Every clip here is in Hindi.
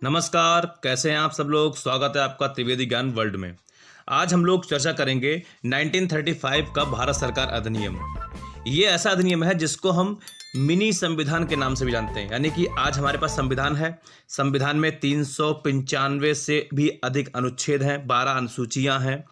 नमस्कार, कैसे हैं आप सब लोग। स्वागत है आपका त्रिवेदी ज्ञान वर्ल्ड में। आज हम लोग चर्चा करेंगे 1935 का भारत सरकार अधिनियम। ये ऐसा अधिनियम है जिसको हम मिनी संविधान के नाम से भी जानते हैं। यानी कि आज हमारे पास संविधान है। संविधान में 395 से भी अधिक अनुच्छेद हैं, 12 अनुसूचियां हैं।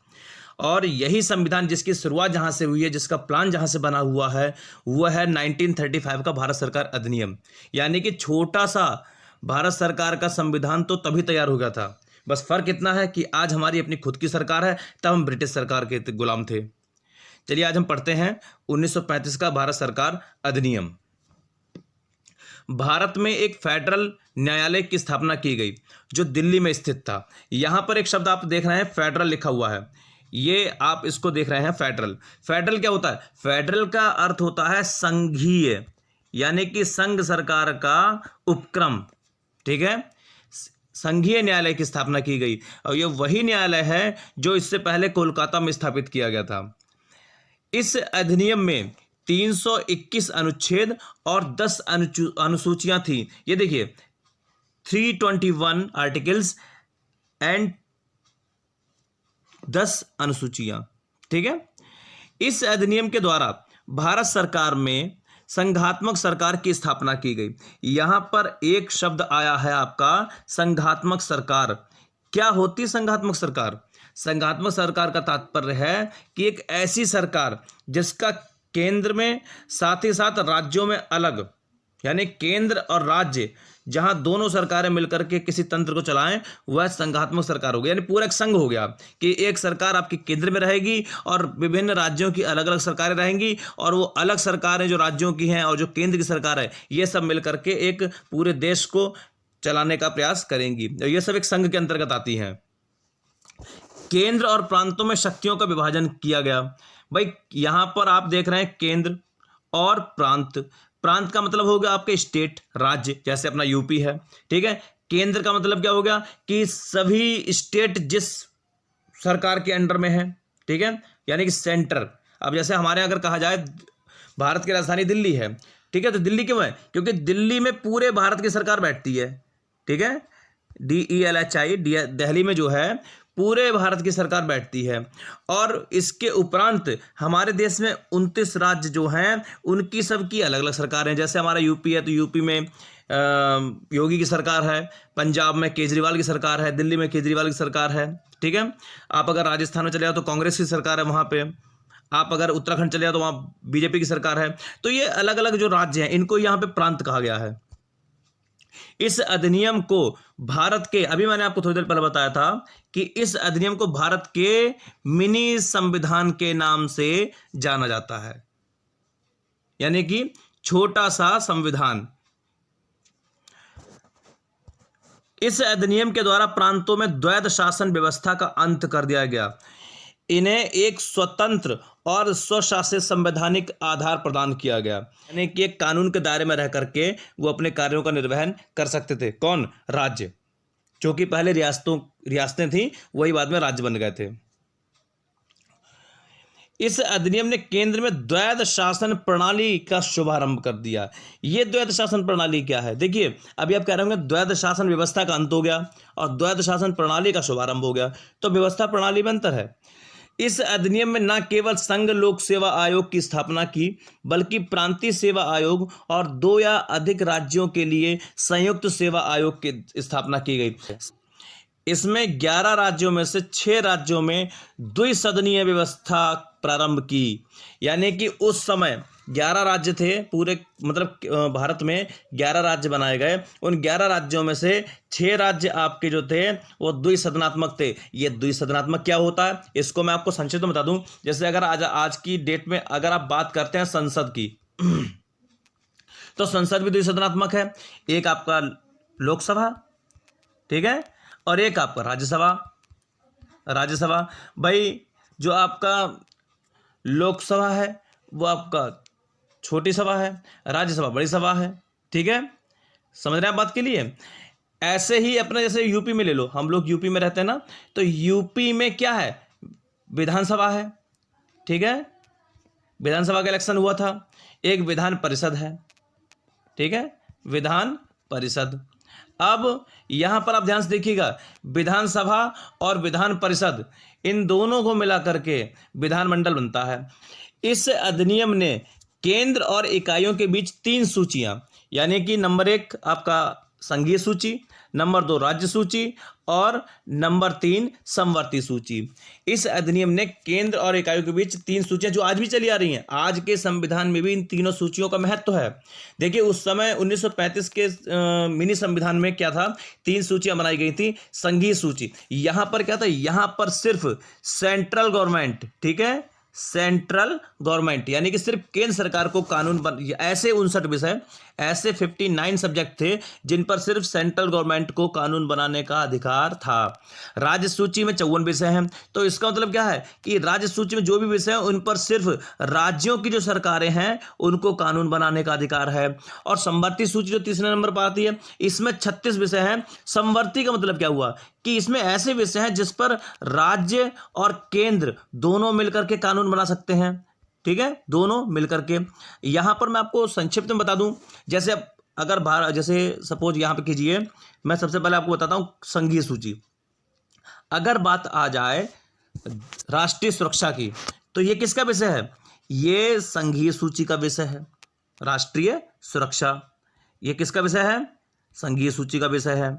और यही संविधान जिसकी शुरुआत जहाँ से हुई है, जिसका प्लान जहाँ से बना हुआ है, वह है 1935 का भारत सरकार अधिनियम। यानी कि छोटा सा भारत सरकार का संविधान तो तभी तैयार हो गया था। बस फर्क इतना है कि आज हमारी अपनी खुद की सरकार है, तब हम ब्रिटिश सरकार के गुलाम थे। चलिए आज हम पढ़ते हैं 1935 का भारत सरकार अधिनियम। भारत में एक फेडरल न्यायालय की स्थापना की गई जो दिल्ली में स्थित था। यहां पर एक शब्द आप देख रहे हैं, फेडरल लिखा हुआ है। ये आप इसको देख रहे हैं, फेडरल। फेडरल क्या होता है? फेडरल का अर्थ होता है संघीय, यानी कि संघ सरकार का उपक्रम। ठीक है, संघीय न्यायालय की स्थापना की गई और ये वही न्यायालय है जो इससे पहले कोलकाता में स्थापित किया गया था। इस अधिनियम में 321 अनुच्छेद और 10 अनुसूचियां थी। ये देखिए, 321 आर्टिकल्स एंड 10 अनुसूचियां। ठीक है, इस अधिनियम के द्वारा भारत सरकार में संघात्मक सरकार की स्थापना की गई। यहां पर एक शब्द आया है आपका, संघात्मक सरकार। क्या होती संघात्मक सरकार? संघात्मक सरकार का तात्पर्य है कि एक ऐसी सरकार जिसका केंद्र में साथ ही साथ राज्यों में अलग, यानी केंद्र और राज्य जहां दोनों सरकारें मिलकर के किसी तंत्र को चलाएं, वह संघात्मक सरकार हो गई। यानी पूरा एक संघ हो गया कि एक सरकार आपके केंद्र में रहेगी और विभिन्न राज्यों की अलग अलग सरकारें रहेंगी, और वो अलग सरकारें जो राज्यों की हैं और जो केंद्र की सरकार है, ये सब मिलकर के एक पूरे देश को चलाने का प्रयास करेंगी। ये सब एक संघ के अंतर्गत आती हैं। केंद्र और प्रांतों में शक्तियों का विभाजन किया गया। भाई यहां पर आप देख रहे हैं केंद्र और प्रांत। प्रांत का मतलब हो गया आपके स्टेट, राज्य, जैसे अपना यूपी है। ठीक है, केंद्र का मतलब क्या हो गया कि सभी स्टेट जिस सरकार के अंडर में है। ठीक है, यानी कि सेंटर। अब जैसे हमारे अगर कहा जाए भारत की राजधानी दिल्ली है, ठीक है, तो दिल्ली क्यों है? क्योंकि दिल्ली में पूरे भारत की सरकार बैठती है। ठीक है, DELHI, दिल्ली में जो है पूरे भारत की सरकार बैठती है। और इसके उपरांत हमारे देश में 29 राज्य जो हैं उनकी सबकी अलग अलग सरकारें। जैसे हमारा यूपी है तो यूपी में योगी की सरकार है, पंजाब में केजरीवाल की सरकार है, दिल्ली में केजरीवाल की सरकार है। ठीक है, आप अगर राजस्थान में चले जाओ तो कांग्रेस की सरकार है वहाँ पे। आप अगर उत्तराखंड चले जाओ तो वहाँ बीजेपी की सरकार है। तो ये अलग अलग जो राज्य हैं इनको यहाँ पे प्रांत कहा गया है। इस अधिनियम को भारत के, अभी मैंने आपको थोड़ी देर पहले बताया था कि इस अधिनियम को भारत के मिनी संविधान के नाम से जाना जाता है, यानी कि छोटा सा संविधान। इस अधिनियम के द्वारा प्रांतों में द्वैध शासन व्यवस्था का अंत कर दिया गया। इन्हें एक स्वतंत्र और स्वशासित संवैधानिक आधार प्रदान किया गया, यानी कि एक कानून के दायरे में रह करके वो अपने कार्यों का निर्वहन कर सकते थे। कौन? राज्य। जो कि पहले रियासतें थीं, वही बाद में राज्य बन गए थे। इस अधिनियम ने केंद्र में द्वैध शासन प्रणाली का शुभारंभ कर दिया। ये द्वैध शासन प्रणाली क्या है? देखिए, अभी आप कह रहे होंगे द्वैध शासन व्यवस्था का अंत हो गया और द्वैध शासन प्रणाली का शुभारंभ हो गया, तो व्यवस्था प्रणाली में अंतर है। इस अधिनियम में न केवल संघ लोक सेवा आयोग की स्थापना की, बल्कि प्रांतीय सेवा आयोग और 2 या अधिक राज्यों के लिए संयुक्त सेवा आयोग की स्थापना की गई। इसमें 11 राज्यों में से 6 राज्यों में द्विसदनीय व्यवस्था प्रारंभ की। यानी कि उस समय 11 राज्य थे पूरे, मतलब भारत में 11 राज्य बनाए गए। उन 11 राज्यों में से 6 राज्य आपके जो थे वो द्विसदनात्मक थे। ये द्विसदनात्मक क्या होता है इसको मैं आपको संक्षिप्त में बता दूं। जैसे अगर आज की डेट में अगर आप बात करते हैं संसद की तो संसद भी द्विसदनात्मक है। एक आपका लोकसभा, ठीक है, और एक आपका राज्यसभा। भाई जो आपका लोकसभा है वो आपका छोटी सभा है, राज्यसभा बड़ी सभा है। ठीक है, समझ रहे हैं आप बात के लिए? ऐसे ही अपने जैसे यूपी में ले लो, हम लोग यूपी में रहते हैं ना, तो यूपी में क्या है? विधानसभा है। ठीक है, विधानसभा का इलेक्शन हुआ था। एक विधान परिषद है। ठीक है, विधान परिषद। अब यहाँ पर आप ध्यान से देखिएगा, विधानसभा और विधान परिषद इन दोनों को मिला करके विधानमंडल बनता है। इस अधिनियम ने केंद्र और इकाइयों के बीच 3 सूचियां, यानी कि नंबर 1 आपका संघीय सूची, नंबर 2 राज्य सूची और नंबर 3 समवर्ती सूची। इस अधिनियम ने केंद्र और इकाइयों के बीच 3 सूचियां जो आज भी चली आ रही हैं, आज के संविधान में भी इन तीनों सूचियों का महत्व है। देखिए उस समय 1935 के मिनी संविधान में क्या था, 3 सूचियां बनाई गई थी। संघीय सूची, यहां पर क्या था, यहां पर सिर्फ सेंट्रल गवर्नमेंट, ठीक है, सेंट्रल गवर्नमेंट यानी कि सिर्फ केंद्र सरकार को कानून ऐसे 59 विषय, ऐसे 59 सब्जेक्ट थे जिन पर सिर्फ सेंट्रल गवर्नमेंट को कानून बनाने का अधिकार था। राज्य सूची में 54 विषय हैं। तो इसका मतलब क्या है कि राज्य सूची में जो भी विषय हैं उन पर सिर्फ राज्यों की जो सरकारें हैं उनको कानून बनाने का अधिकार है। और समवर्ती सूची जो तीसरे नंबर पर आती है, इसमें 36 विषय हैं। समवर्ती का मतलब क्या हुआ कि इसमें ऐसे विषय हैं जिस पर राज्य और केंद्र दोनों मिलकर के कानून बना सकते हैं, ठीक है, दोनों मिलकर के। यहां पर मैं आपको संक्षिप्त में बता दूं, जैसे अगर भारत, जैसे सपोज यहां पे कीजिए, मैं सबसे पहले आपको बताता हूं संघीय सूची। अगर बात आ जाए राष्ट्रीय सुरक्षा की, तो ये किसका विषय है, ये संघीय सूची का विषय है। राष्ट्रीय सुरक्षा ये किसका विषय है, संघीय सूची का विषय है।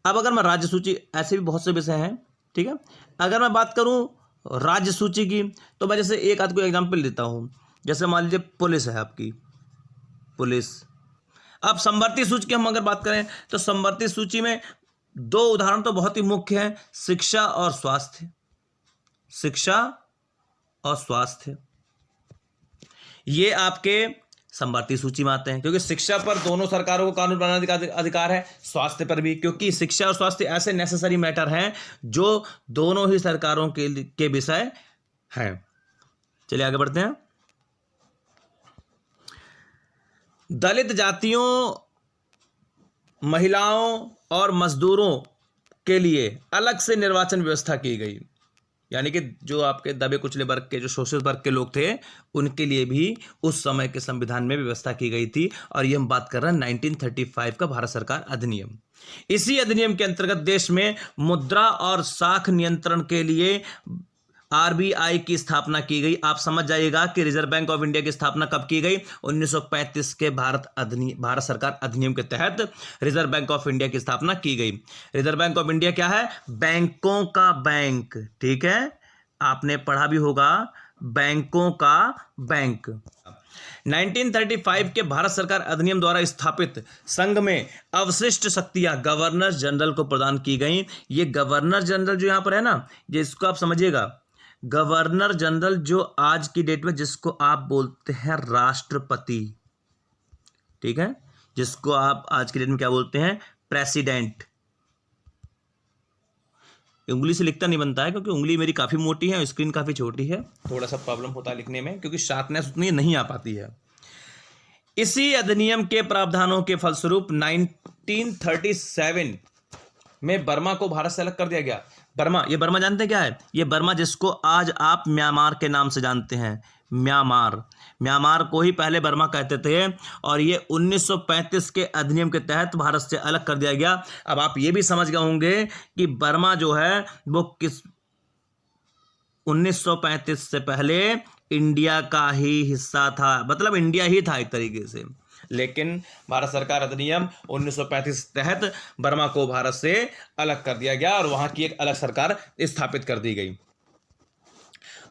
अब अगर मैं राज्य सूची, ऐसे भी बहुत से विषय हैं, ठीक है। अगर मैं बात करूं राज्य सूची की, तो मैं जैसे एक आध को एग्जांपल देता हूं, जैसे मान लीजिए पुलिस है आपकी, पुलिस। अब समवर्ती सूची की हम अगर बात करें तो समवर्ती सूची में 2 उदाहरण तो बहुत ही मुख्य हैं, शिक्षा और स्वास्थ्य। शिक्षा और स्वास्थ्य ये आपके समवर्ती सूची में आते हैं, क्योंकि शिक्षा पर दोनों सरकारों को कानून बनाने का अधिकार है, स्वास्थ्य पर भी, क्योंकि शिक्षा और स्वास्थ्य ऐसे नेसेसरी मैटर हैं जो दोनों ही सरकारों के विषय हैं। चलिए आगे बढ़ते हैं। दलित जातियों, महिलाओं और मजदूरों के लिए अलग से निर्वाचन व्यवस्था की गई, यानी कि जो आपके दबे कुचले वर्ग के, जो शोषित वर्ग के लोग थे, उनके लिए भी उस समय के संविधान में व्यवस्था की गई थी। और ये हम बात कर रहे हैं 1935 का भारत सरकार अधिनियम। इसी अधिनियम के अंतर्गत देश में मुद्रा और साख नियंत्रण के लिए आरबीआई की स्थापना की गई। आप समझ जाइएगा कि रिजर्व बैंक ऑफ इंडिया की स्थापना कब की गई, 1935 के भारत सरकार अधिनियम के तहत रिजर्व बैंक ऑफ इंडिया की स्थापना की गई। रिजर्व बैंक ऑफ इंडिया क्या है, बैंकों का बैंक, ठीक है, आपने पढ़ा भी होगा, बैंकों का बैंक। 1935 के भारत सरकार अधिनियम द्वारा स्थापित संघ में अवशिष्ट शक्तियां गवर्नर जनरल को प्रदान की गई। ये गवर्नर जनरल जो यहां पर है ना, जिसको आप समझिएगा, गवर्नर जनरल जो आज की डेट में जिसको आप बोलते हैं राष्ट्रपति, ठीक है, जिसको आप आज की डेट में क्या बोलते हैं, प्रेसिडेंट। उंगली से लिखता नहीं बनता है, क्योंकि उंगली मेरी काफी मोटी है और स्क्रीन काफी छोटी है, थोड़ा सा प्रॉब्लम होता है लिखने में, क्योंकि शार्पनेस उतनी नहीं आ पाती है। इसी अधिनियम के प्रावधानों के फलस्वरूप 1937 में बर्मा को भारत से अलग कर दिया गया। बर्मा, ये बर्मा जानते हैं क्या है, ये बर्मा जिसको आज आप म्यांमार के नाम से जानते हैं, म्यांमार को ही पहले बर्मा कहते थे, और ये 1935 के अधिनियम के तहत भारत से अलग कर दिया गया। अब आप ये भी समझ गए होंगे कि बर्मा जो है वो किस 1935 से पहले इंडिया का ही हिस्सा था, मतलब इंडिया ही था एक तरीके से, लेकिन भारत सरकार अधिनियम 1935 के तहत बर्मा को भारत से अलग कर दिया गया और वहां की एक अलग सरकार स्थापित कर दी गई।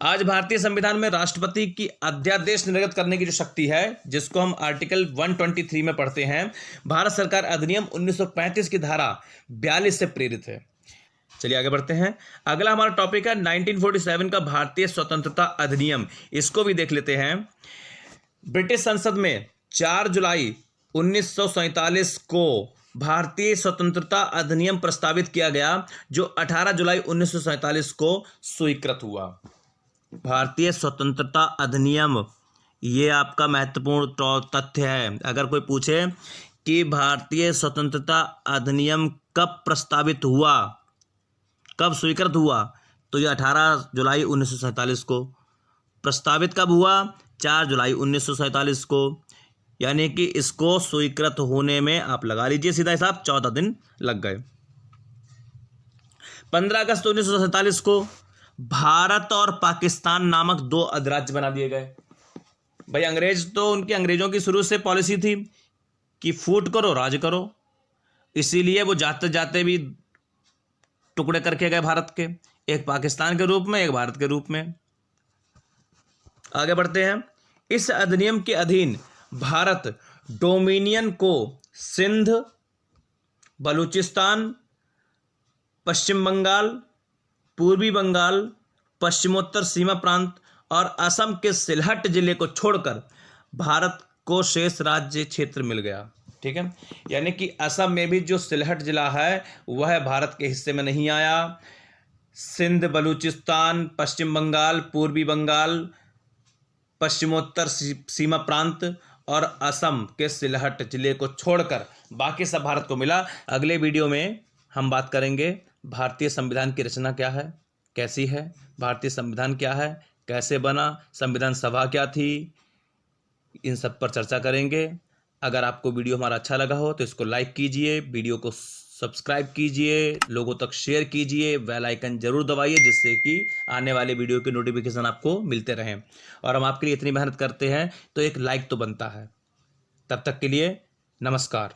आज भारतीय संविधान में राष्ट्रपति की अध्यादेश निर्गत करने की जो शक्ति है, जिसको हम आर्टिकल 123 में पढ़ते हैं, भारत सरकार अधिनियम 1935 की धारा 42 से प्रेरित है। चलिए आगे बढ़ते हैं। अगला हमारा टॉपिक है 1947 का भारतीय स्वतंत्रता अधिनियम। इसको भी देख लेते हैं। ब्रिटिश संसद में 4 जुलाई 1947 को भारतीय स्वतंत्रता अधिनियम प्रस्तावित किया गया, जो 18 जुलाई 1947 को स्वीकृत हुआ। भारतीय स्वतंत्रता अधिनियम, ये आपका महत्वपूर्ण तथ्य है। अगर कोई पूछे कि भारतीय स्वतंत्रता अधिनियम कब प्रस्तावित हुआ, कब स्वीकृत हुआ, तो ये 18 जुलाई 1947 को। प्रस्तावित कब हुआ, 4 जुलाई 1947 को। यानी कि इसको स्वीकृत होने में आप लगा लीजिए सीधा हिसाब 14 दिन लग गए। 15 अगस्त 1947 को भारत और पाकिस्तान नामक दो अधिराज्य बना दिए गए। भाई अंग्रेज तो अंग्रेजों की शुरू से पॉलिसी थी कि फूट करो राज करो, इसीलिए वो जाते जाते भी टुकड़े करके गए भारत के, एक पाकिस्तान के रूप में एक भारत के रूप में। आगे बढ़ते हैं। इस अधिनियम के अधीन भारत डोमिनियन को सिंध, बलूचिस्तान, पश्चिम बंगाल, पूर्वी बंगाल, पश्चिमोत्तर सीमा प्रांत और असम के सिलहट जिले को छोड़कर भारत को शेष राज्य क्षेत्र मिल गया। ठीक है, यानी कि असम में भी जो सिलहट जिला है वह भारत के हिस्से में नहीं आया। सिंध, बलूचिस्तान, पश्चिम बंगाल, पूर्वी बंगाल, पश्चिमोत्तर सीमा प्रांत और असम के सिलहट जिले को छोड़कर बाकी सब भारत को मिला। अगले वीडियो में हम बात करेंगे भारतीय संविधान की रचना क्या है, कैसी है, भारतीय संविधान क्या है, कैसे बना, संविधान सभा क्या थी, इन सब पर चर्चा करेंगे। अगर आपको वीडियो हमारा अच्छा लगा हो तो इसको लाइक कीजिए, वीडियो को सब्सक्राइब कीजिए, लोगों तक शेयर कीजिए, बेल आइकन जरूर दबाइए जिससे कि आने वाले वीडियो के नोटिफिकेशन आपको मिलते रहें। और हम आपके लिए इतनी मेहनत करते हैं तो एक लाइक तो बनता है। तब तक के लिए नमस्कार।